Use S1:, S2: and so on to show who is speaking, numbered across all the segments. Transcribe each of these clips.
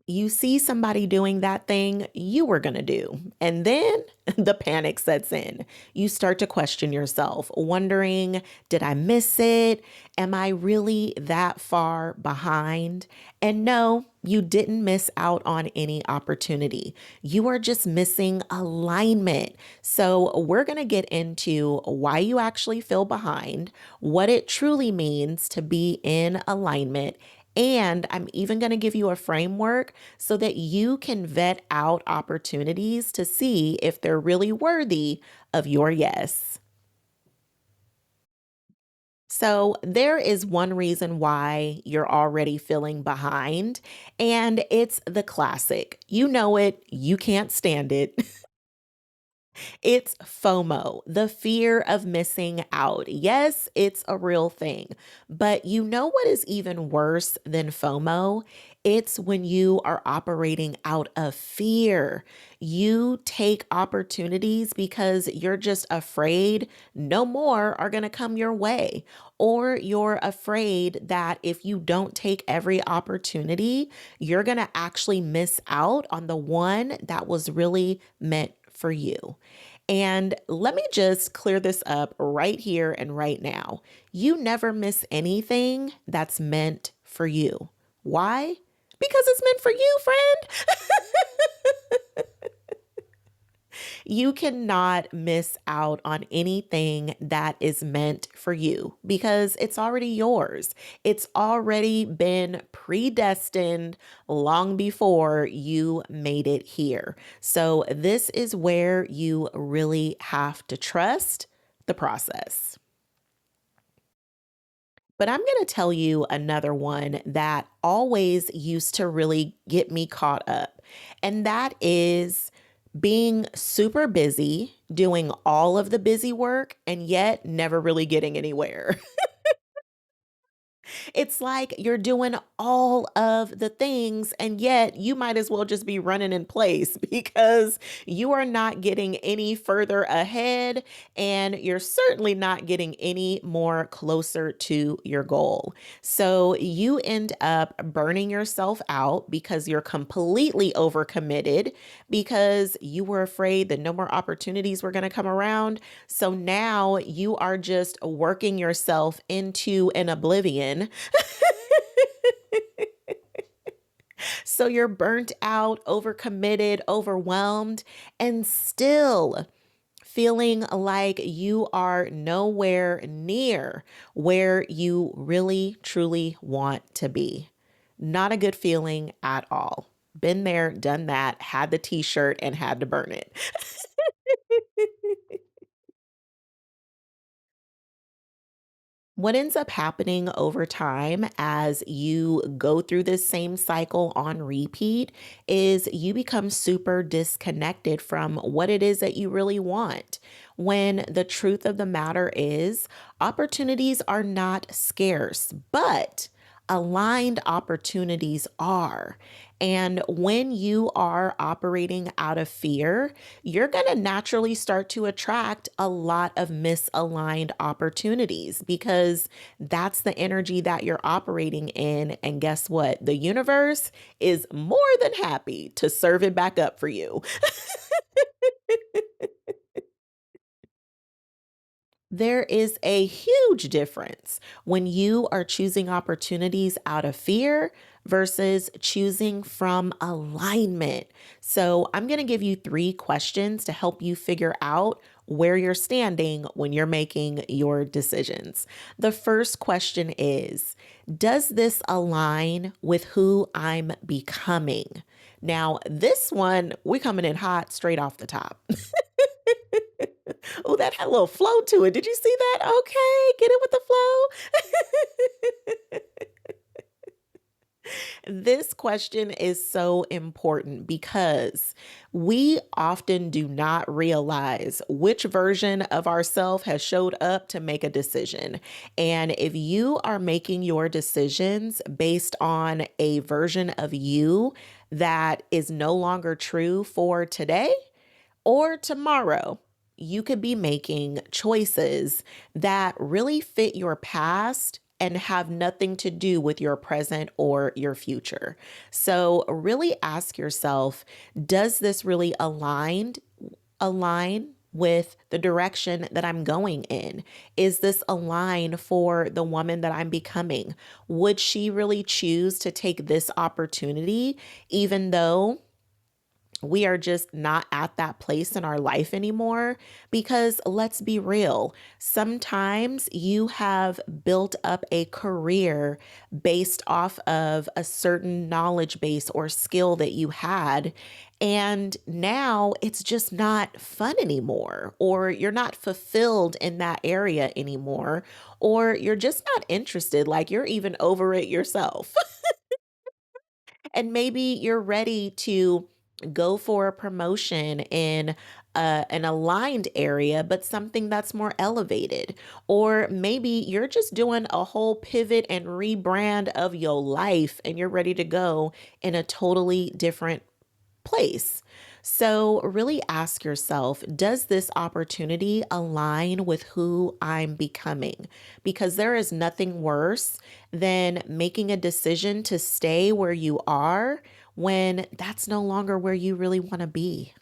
S1: You see somebody doing that thing you were going to do. And then the panic sets in. You start to question yourself, wondering, did I miss it? Am I really that far behind? And no, you didn't miss out on any opportunity. You are just missing alignment. So, we're going to get into why you actually feel behind, what it truly means to be in alignment, and I'm even going to give you a framework so that you can vet out opportunities to see if they're really worthy of your yes. So, there is one reason why you're already feeling behind, and it's the classic. You know it, you can't stand it. It's FOMO, the fear of missing out. Yes, it's a real thing. But you know what is even worse than FOMO? It's when you are operating out of fear. You take opportunities because you're just afraid no more are going to come your way. Or you're afraid that if you don't take every opportunity, you're going to actually miss out on the one that was really meant for you. And let me just clear this up right here and right now. You never miss anything that's meant for you. Why? Because it's meant for you, friend. You cannot miss out on anything that is meant for you because it's already yours. It's already been predestined long before you made it here. So, this is where you really have to trust the process. But I'm going to tell you another one that always used to really get me caught up, and that is being super busy, doing all of the busy work, and yet never really getting anywhere. It's like you're doing all of the things, and yet you might as well just be running in place because you are not getting any further ahead, and you're certainly not getting any more closer to your goal. So you end up burning yourself out because you're completely overcommitted because you were afraid that no more opportunities were going to come around. So now you are just working yourself into an oblivion. So you're burnt out, overcommitted, overwhelmed, and still feeling like you are nowhere near where you really, truly want to be. Not a good feeling at all. Been there, done that, had the t shirt and had to burn it. What ends up happening over time as you go through this same cycle on repeat is you become super disconnected from what it is that you really want. When the truth of the matter is, opportunities are not scarce, but aligned opportunities are. And when you are operating out of fear, you're going to naturally start to attract a lot of misaligned opportunities because that's the energy that you're operating in. And guess what? The universe is more than happy to serve it back up for you. There is a huge difference when you are choosing opportunities out of fear versus choosing from alignment. So, I'm going to give you three questions to help you figure out where you're standing when you're making your decisions. The first question is, does this align with who I'm becoming? Now, this one, we're coming in hot straight off the top. Oh, that had a little flow to it. Did you see that? Okay, get it with the flow. This question is so important because we often do not realize which version of ourself has showed up to make a decision. And if you are making your decisions based on a version of you that is no longer true for today, or tomorrow, you could be making choices that really fit your past and have nothing to do with your present or your future. So really ask yourself, does this really align with the direction that I'm going in? Is this aligned for the woman that I'm becoming? Would she really choose to take this opportunity, even though we are just not at that place in our life anymore? Because let's be real, sometimes you have built up a career based off of a certain knowledge base or skill that you had. And now it's just not fun anymore, or you're not fulfilled in that area anymore, or you're just not interested, like you're even over it yourself. And maybe you're ready to go for a promotion in an aligned area, but something that's more elevated. Or maybe you're just doing a whole pivot and rebrand of your life and you're ready to go in a totally different place. So, really ask yourself, does this opportunity align with who I'm becoming? Because there is nothing worse than making a decision to stay where you are when that's no longer where you really want to be.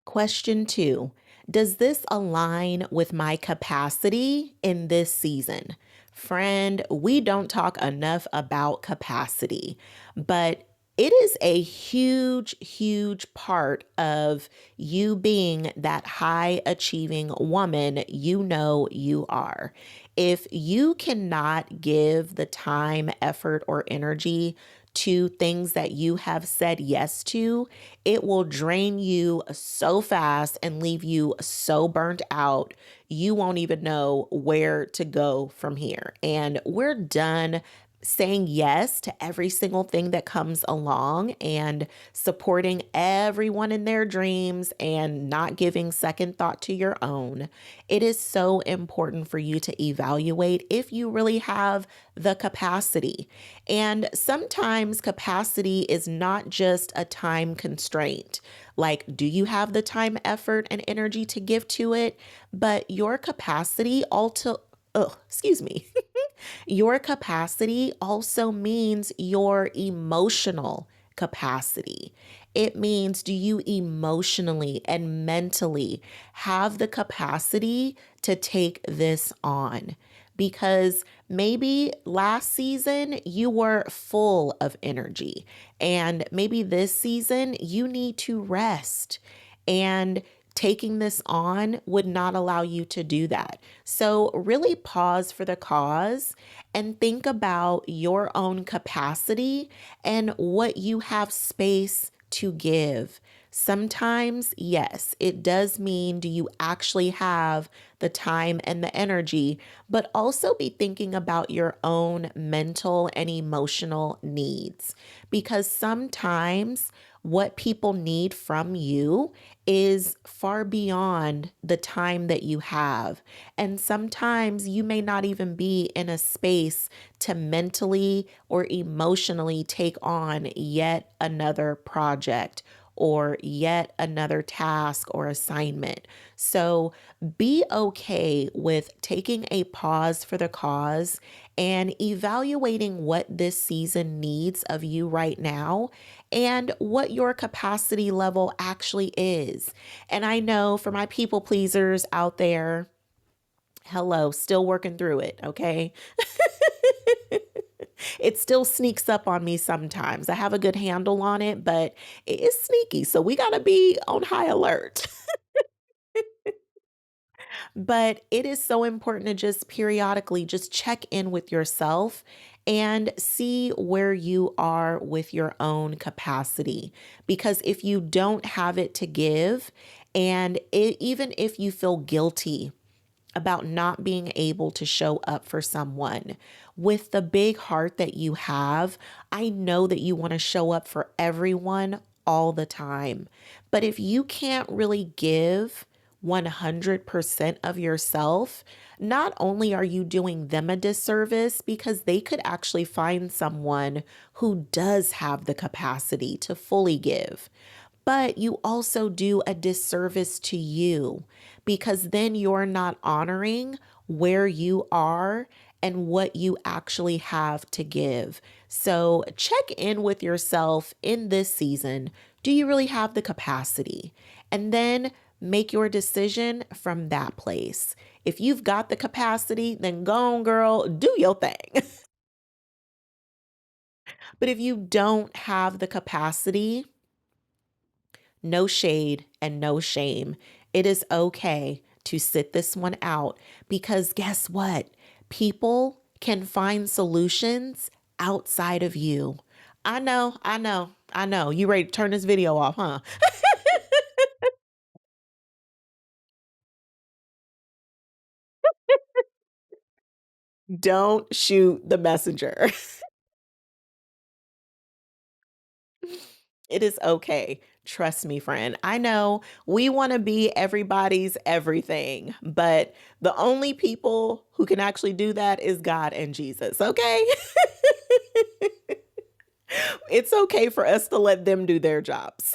S1: Question two, does this align with my capacity in this season? Friend, we don't talk enough about capacity, but it is a huge, huge part of you being that high achieving woman you know you are. If you cannot give the time, effort, or energy to things that you have said yes to, it will drain you so fast and leave you so burnt out. You won't even know where to go from here. And we're done saying yes to every single thing that comes along and supporting everyone in their dreams and not giving second thought to your own. It is so important for you to evaluate if you really have the capacity. And sometimes capacity is not just a time constraint. Like, do you have the time, effort, and energy to give to it? But your capacity also, oh, excuse me. Your capacity also means your emotional capacity. It means, do you emotionally and mentally have the capacity to take this on? Because maybe last season you were full of energy, and maybe this season you need to rest. And taking this on would not allow you to do that. So, really pause for the cause and think about your own capacity and what you have space to give. Sometimes, yes, it does mean, do you actually have the time and the energy, but also be thinking about your own mental and emotional needs. Because sometimes what people need from you is far beyond the time that you have. And sometimes you may not even be in a space to mentally or emotionally take on yet another project or yet another task or assignment. So be okay with taking a pause for the cause and evaluating what this season needs of you right now and what your capacity level actually is. And I know for my people pleasers out there, hello, still working through it, okay? It still sneaks up on me sometimes. I have a good handle on it, but it is sneaky. So we got to be on high alert. But it is so important to just periodically just check in with yourself and see where you are with your own capacity. Because if you don't have it to give, and even if you feel guilty about not being able to show up for someone. With the big heart that you have, I know that you want to show up for everyone all the time. But if you can't really give 100% of yourself, not only are you doing them a disservice because they could actually find someone who does have the capacity to fully give, but you also do a disservice to you because then you're not honoring where you are and what you actually have to give. So check in with yourself in this season. Do you really have the capacity? And then make your decision from that place. If you've got the capacity, then go on, girl, do your thing. But if you don't have the capacity, no shade and no shame. It is okay to sit this one out because guess what? People can find solutions outside of you. I know. You ready to turn this video off, huh? Don't shoot the messenger. It is okay. Trust me, friend. I know we want to be everybody's everything, but the only people who can actually do that is God and Jesus, okay? It's okay for us to let them do their jobs.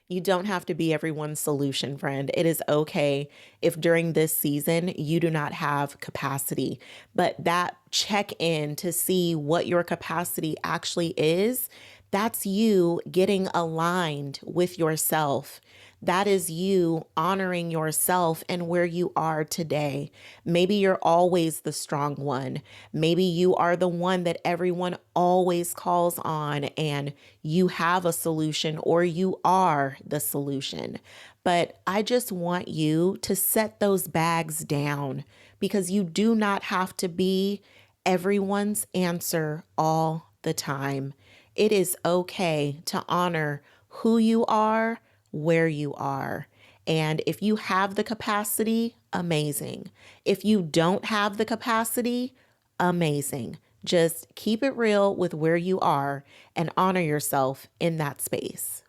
S1: You don't have to be everyone's solution, friend. It is okay if during this season you do not have capacity, but that check in to see what your capacity actually is, that's you getting aligned with yourself. That is you honoring yourself and where you are today. Maybe you're always the strong one. Maybe you are the one that everyone always calls on and you have a solution or you are the solution. But I just want you to set those bags down because you do not have to be everyone's answer all the time. It is okay to honor who you are, where you are. And if you have the capacity, amazing. If you don't have the capacity, amazing. Just keep it real with where you are and honor yourself in that space.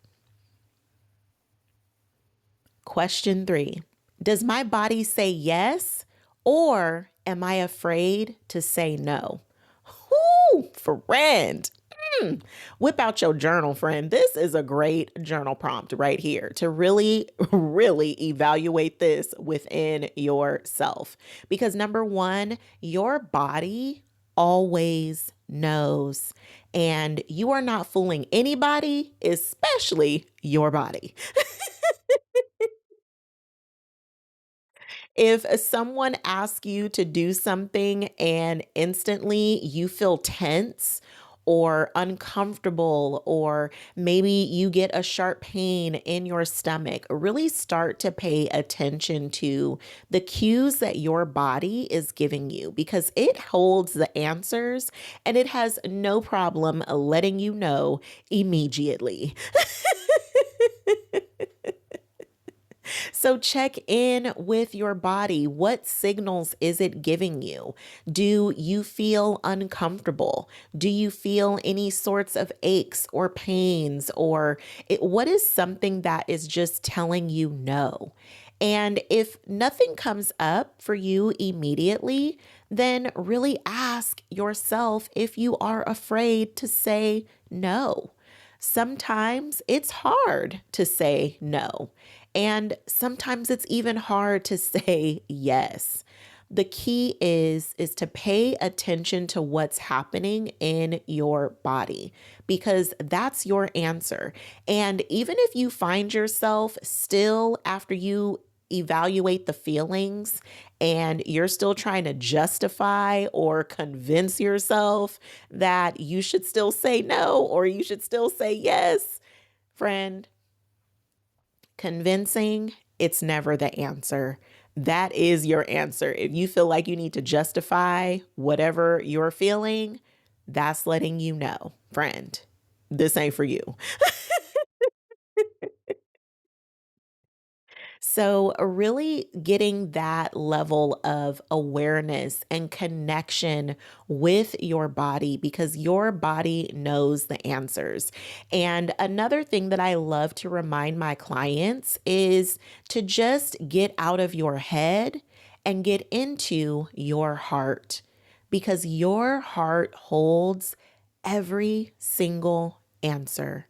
S1: Question 3. Does my body say yes or am I afraid to say no? Whoo, friend. Whip out your journal, friend. This is a great journal prompt right here to really, really evaluate this within yourself. Because number one, your body always knows, and you are not fooling anybody, especially your body. If someone asks you to do something and instantly you feel tense or uncomfortable, or maybe you get a sharp pain in your stomach, really start to pay attention to the cues that your body is giving you because it holds the answers and it has no problem letting you know immediately. So check in with your body. What signals is it giving you? Do you feel uncomfortable? Do you feel any sorts of aches or pains? Or what is something that is just telling you no? And if nothing comes up for you immediately, then really ask yourself if you are afraid to say no. Sometimes it's hard to say no. And sometimes it's even hard to say yes. The key is to pay attention to what's happening in your body because that's your answer. And even if you find yourself still after you evaluate the feelings and you're still trying to justify or convince yourself that you should still say no or you should still say yes, friend, convincing, it's never the answer. That is your answer. If you feel like you need to justify whatever you're feeling, that's letting you know, friend, this ain't for you. So, really getting that level of awareness and connection with your body because your body knows the answers. And another thing that I love to remind my clients is to just get out of your head and get into your heart because your heart holds every single answer.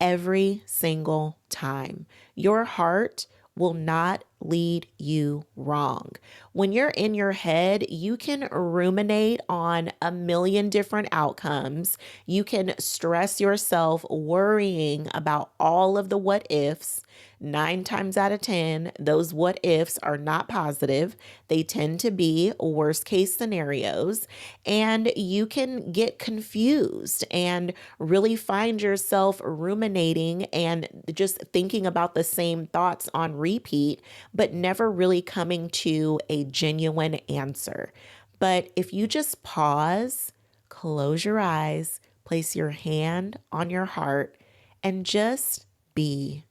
S1: every single time. Your heart will not lead you wrong. When you're in your head, you can ruminate on a million different outcomes. You can stress yourself worrying about all of the what ifs. 9 times out of 10, those what ifs are not positive. They tend to be worst case scenarios, and you can get confused and really find yourself ruminating and just thinking about the same thoughts on repeat, but never really coming to a genuine answer. But if you just pause, close your eyes, place your hand on your heart, and just be,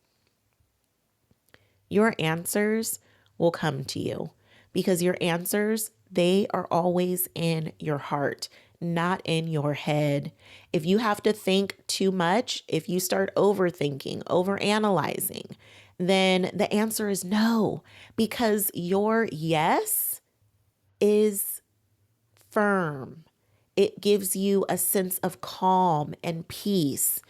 S1: your answers will come to you, because your answers, they are always in your heart, not in your head. If you have to think too much, if you start overthinking, overanalyzing, then the answer is no, because your yes is firm. It gives you a sense of calm and peace.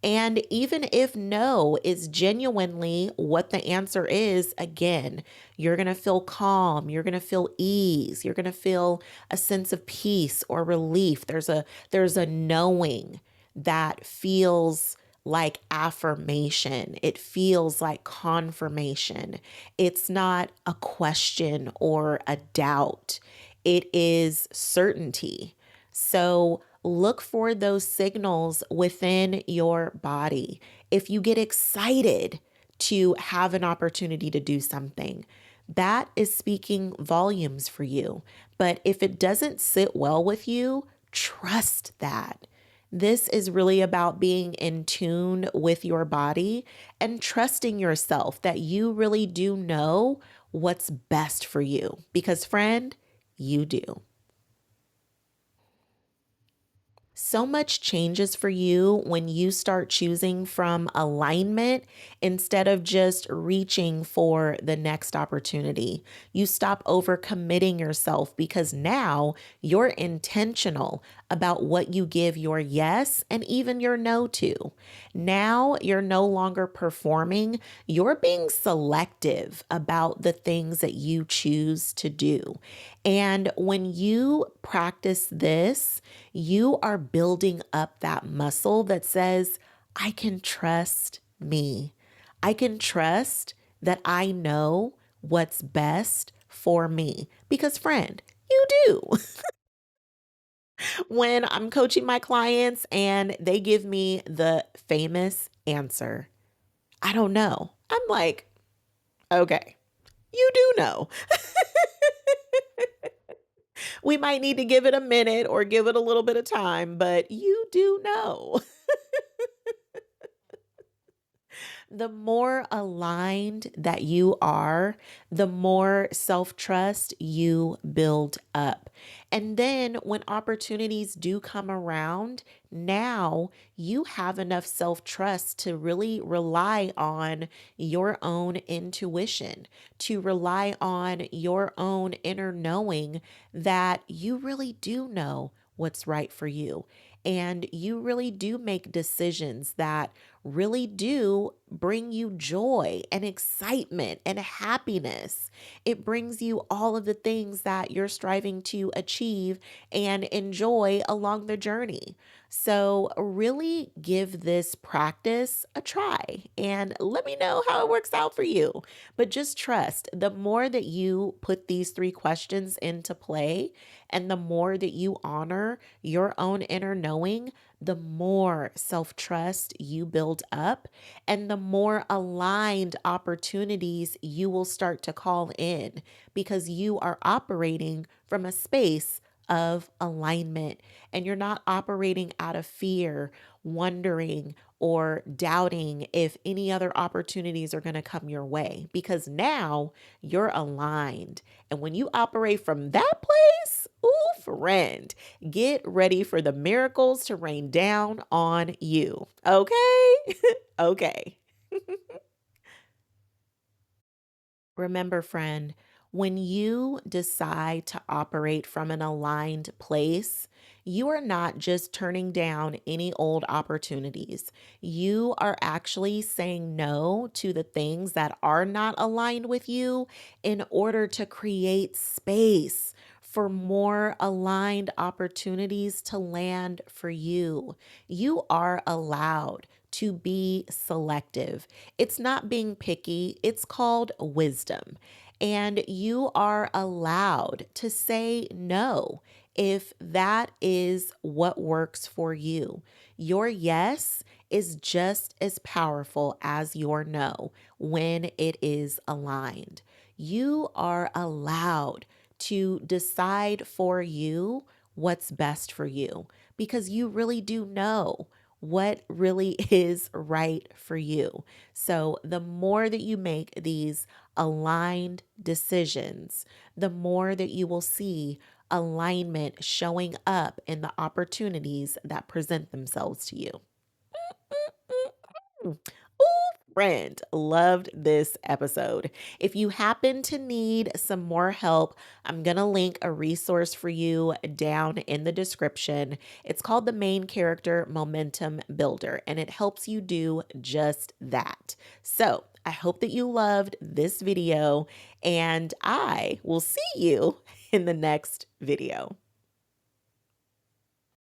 S1: And even if no is genuinely what the answer is, again, you're going to feel calm, you're going to feel ease, you're going to feel a sense of peace or relief. There's a knowing that feels like affirmation. It feels like confirmation. It's not a question or a doubt. It is certainty. So look for those signals within your body. If you get excited to have an opportunity to do something, that is speaking volumes for you. But if it doesn't sit well with you, trust that. This is really about being in tune with your body and trusting yourself that you really do know what's best for you. Because, friend, you do. So much changes for you when you start choosing from alignment instead of just reaching for the next opportunity. You stop overcommitting yourself because now you're intentional about what you give your yes and even your no to. Now you're no longer performing, you're being selective about the things that you choose to do. And when you practice this, you are building up that muscle that says, I can trust me. I can trust that I know what's best for me. Because, friend, you do. When I'm coaching my clients and they give me the famous answer, I don't know. I'm like, okay, you do know. We might need to give it a minute or give it a little bit of time, but you do know. The more aligned that you are, the more self trust you build up. And then when opportunities do come around, now you have enough self trust to really rely on your own intuition, to rely on your inner knowing that you really do know what's right for you. And you really do make decisions that really do bring you joy and excitement and happiness. It brings you all of the things that you're striving to achieve and enjoy along the journey. So, really give this practice a try and let me know how it works out for you. But just trust, the more that you put these 3 questions into play and the more that you honor your own inner knowing, the more self trust you build up and the more aligned opportunities you will start to call in, because you are operating from a space of alignment and you're not operating out of fear, wondering or doubting if any other opportunities are going to come your way, because now you're aligned. And when you operate from that place, ooh, friend, get ready for the miracles to rain down on you. Okay? Okay. Remember, friend, when you decide to operate from an aligned place, You are not just turning down any old opportunities. You are actually saying no to the things that are not aligned with you in order to create space for more aligned opportunities to land for you. You are allowed to be selective. It's not being picky, it's called wisdom. And you are allowed to say no if that is what works for you. Your yes is just as powerful as your no when it is aligned. You are allowed to decide for you what's best for you because you really do know what really is right for you. So, the more that you make these aligned decisions, the more that you will see alignment showing up in the opportunities that present themselves to you. Ooh, friend, loved this episode. If you happen to need some more help, I'm going to link a resource for you down in the description. It's called the Main Character Momentum Builder, and it helps you do just that. So, I hope that you loved this video, and I will see you in the next video.